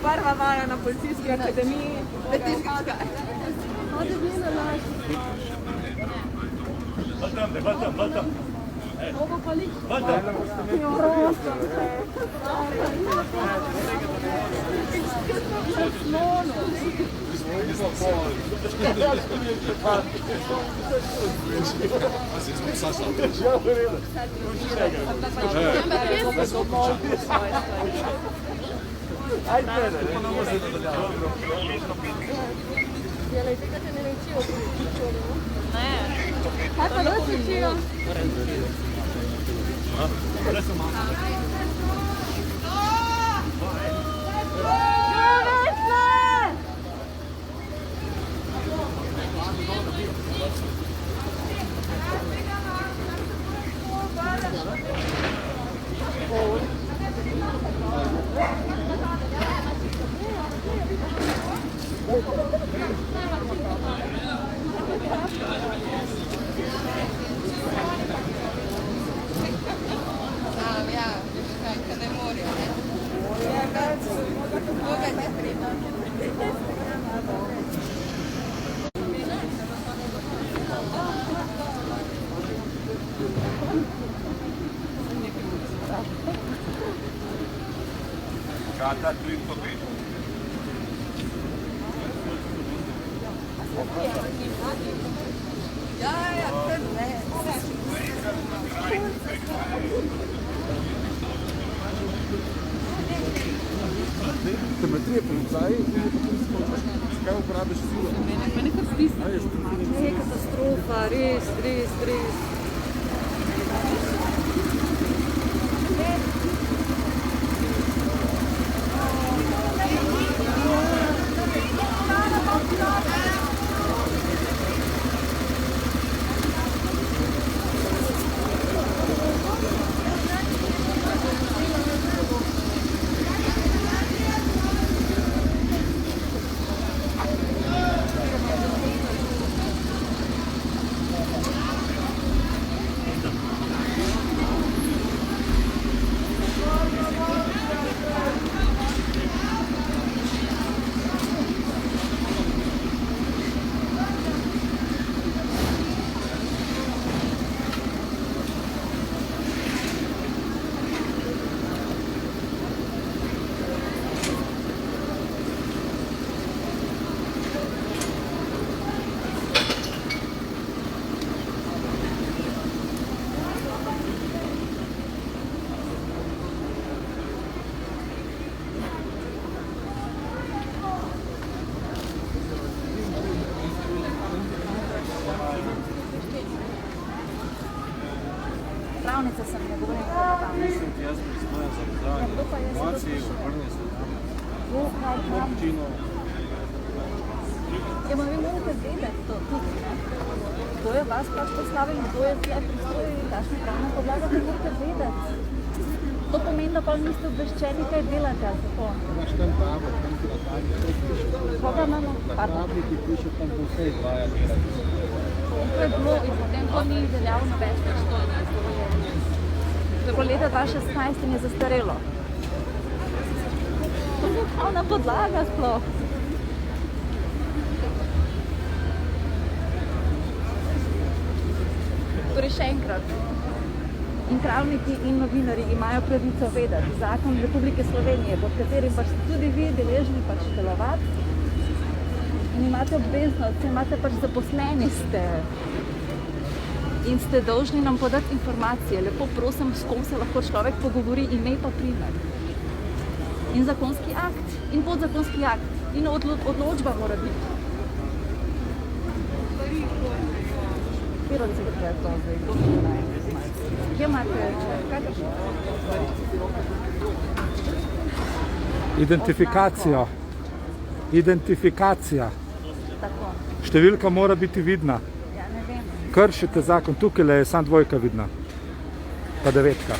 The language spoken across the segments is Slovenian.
prva vaja na policijski akademiji. Letiš kakaj. Hodi vi na laž. Batam. Ovo pa lič. Batam. Prosim te. Kaj pa nas učijo? Čata 305. Ja, to je ne. Simetrije policaji, kaj uporabiš silo? Mene kar stisne. Ne, katastrofa, res. Pravnica sem, ne govorim kot tam. Mislim, jaz pristojam za vzdanje informacije, obrne se tam. Občino. Ja, ma vi morate vedeti to tudi, ne? Kdo je vas pač postavil, kdo je tle pristojen in kakšna pravna podlaga, vi morate vedeti. To pomeni, da pa niste obveščeni, kaj delate, ali tako? Imaš tam pravo, tam ti natanji, to piše. Koga imamo? Na pravi ti piše tam po vsej dvaja delati. To je bilo in potem to ni veljavno več pristojno. To je bilo leta 2016 in je zastarelo. To je pravna podlaga sploh. Torej še enkrat. In pravniki in novinarji imajo pravico vedeti zakon Republike Slovenije, pod katerim pač ste tudi vi deležni pač delovati in imate obveznost, imate pač zaposleni ste in ste dolžni nam podati informacije. Lepo prosim, s kom se lahko človek pogovori, ime pa primer. In zakonski akt, in podzakonski akt, in odločba mora biti. Katero cifra je to zdaj? Kje imate? Identifikacija. Tako. Številka mora biti vidna. Ja, ne vem. Kršite zakon, tukaj je samo dvojka vidna. Pa devetka.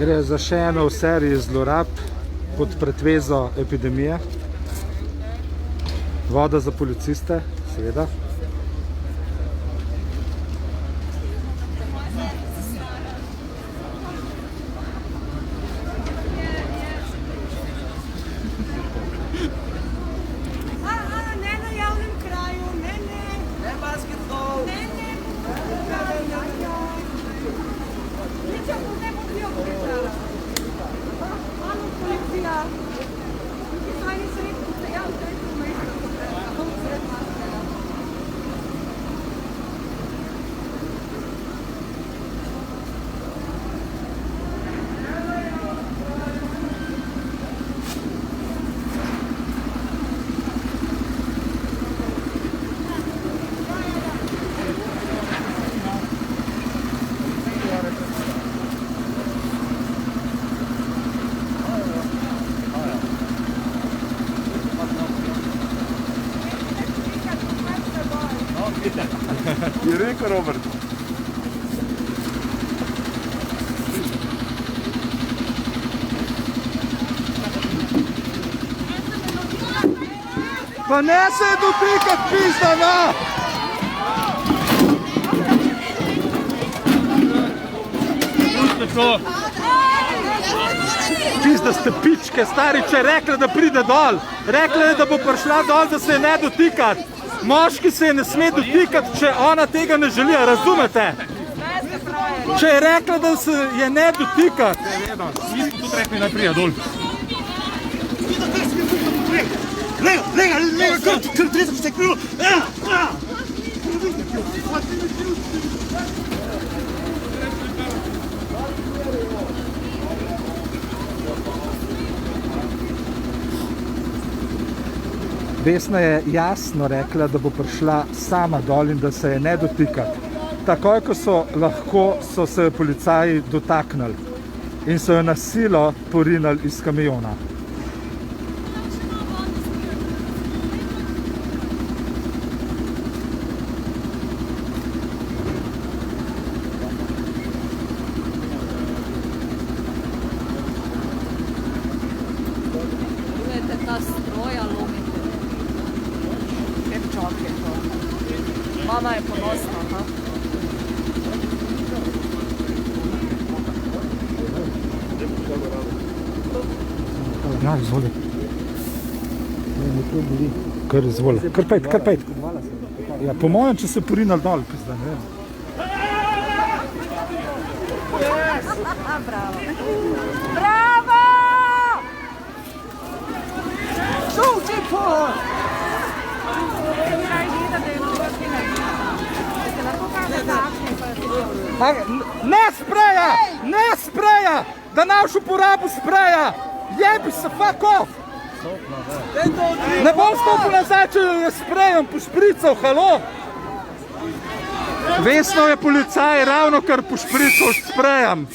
Gre za še eno v seriji zlorab pod pretvezo epidemije. Voda za policiste, seveda. Ne na javnem kraju, ne. Ne basketbol. Ne. Ničemu ne bom bil pričala. Malo policija. Izvajni sredstvo se javno sredstvo mesto. Je rekel Robert. Pa ne se dotikati, pizda, na! Pizda ste pičke, stari, če je rekla, da pride dol. Rekla je, da bo prišla dol, da se je ne dotikati. Moški se je ne sme dotikati, če ona tega ne želi, razumete? Če je rekla, da se je ne dotikati. Mi smo tudi rekli, naj prija dol. Vesna je jasno rekla, da bo prišla sama dol in da se je ne dotikati. Takoj, ko so lahko, so se policaji dotaknili in so jo na silo porinili iz kamiona. Ta stroja lomite. Čak je to. Mama je ponosna, ha? Ja, izvoli. Kar izvoli. Kar pejt. Ja, po mojem, če se porinali dol, pizda, ne vem. Bravo. Bravo! Šuči po! Ne spreja! Da naš uporabu spreja! Jebi se, fuck off! Ne bom stopil nazaj, če je sprejem pošprical, halo! Vesno je policaj ravno kar pošprical s sprejem.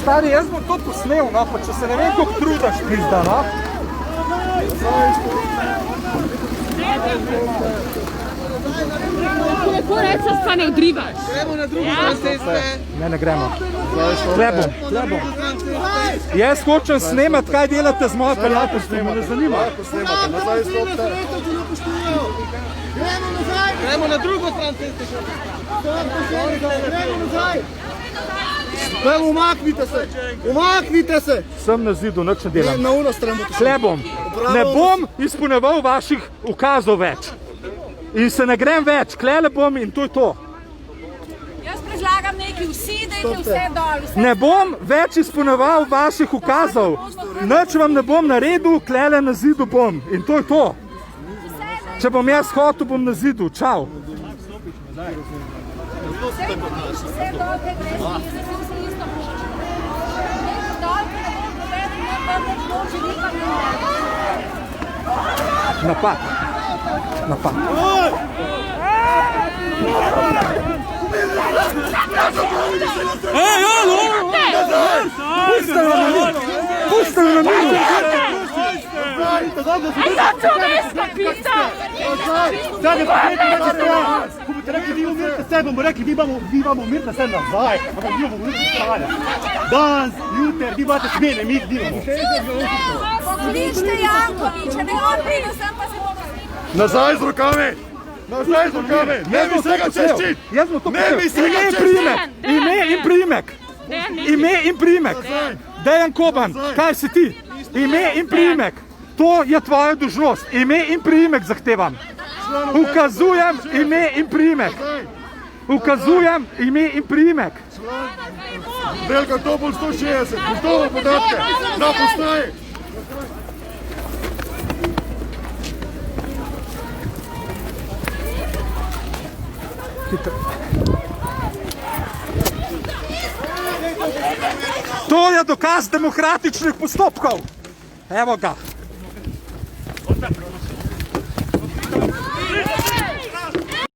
Stari, jaz bom to posnel, no, pa če se ne vem, koliko trudaš, pizda, no? Lepo reč, se ne odrivaš. Gremo na drugo stran ceste. Ne gremo. Tle bom. Jaz hočem snemati, kaj delate z mojo prijateljstvom, me ne zanima. Gremo na drugo stran ceste. Gremo nazaj. Evo, umaknite se. Sem na zidu, nič ne delam. Na uno stran bote. Tle bom. Ne bom izpolnjeval vaših ukazov več. In se ne grem več, klele bom in to je to. Jaz predlagam nekaj, vsi dajte vse dol. Ne bom več izpolnjeval vaših ukazov. Nič vam ne bom naredil, klele na zidu bom. In to je to. Če bom jaz hotel, bom na zidu. Čau. Vse dol, kaj greš, jaz sem se isto dol, kaj ne bom povedal, da ne boži nikam ne Napad. Pusti me na miru! čudeska pisa! Zdaj ne povedete, ko boste rekli, vi umirite se, bomo rekli, vi imamo umirite se nazaj, ampak vi bomo umirite stane. Danes, jutri, vi imate smene, mi delamo. Pokličte Jankovića, ne on pride, sem pa se bomo s njim. Nazaj z rokami! Nazaj z rokami! Ne mi se ga češčit! Ne mi se ga češčit! Ime in priimek! Ime in priimek! Dejan Koban, kaj si ti? Ime in priimek! To je tvoja dolžnost. Ime in priimek zahtevam. Ukazujem ime in priimek. Ukazujem ime in priimek. Belka Topol 160, gotovo podatke, na postaji! To je dokaz demokratičnih postopkov. Evo ga.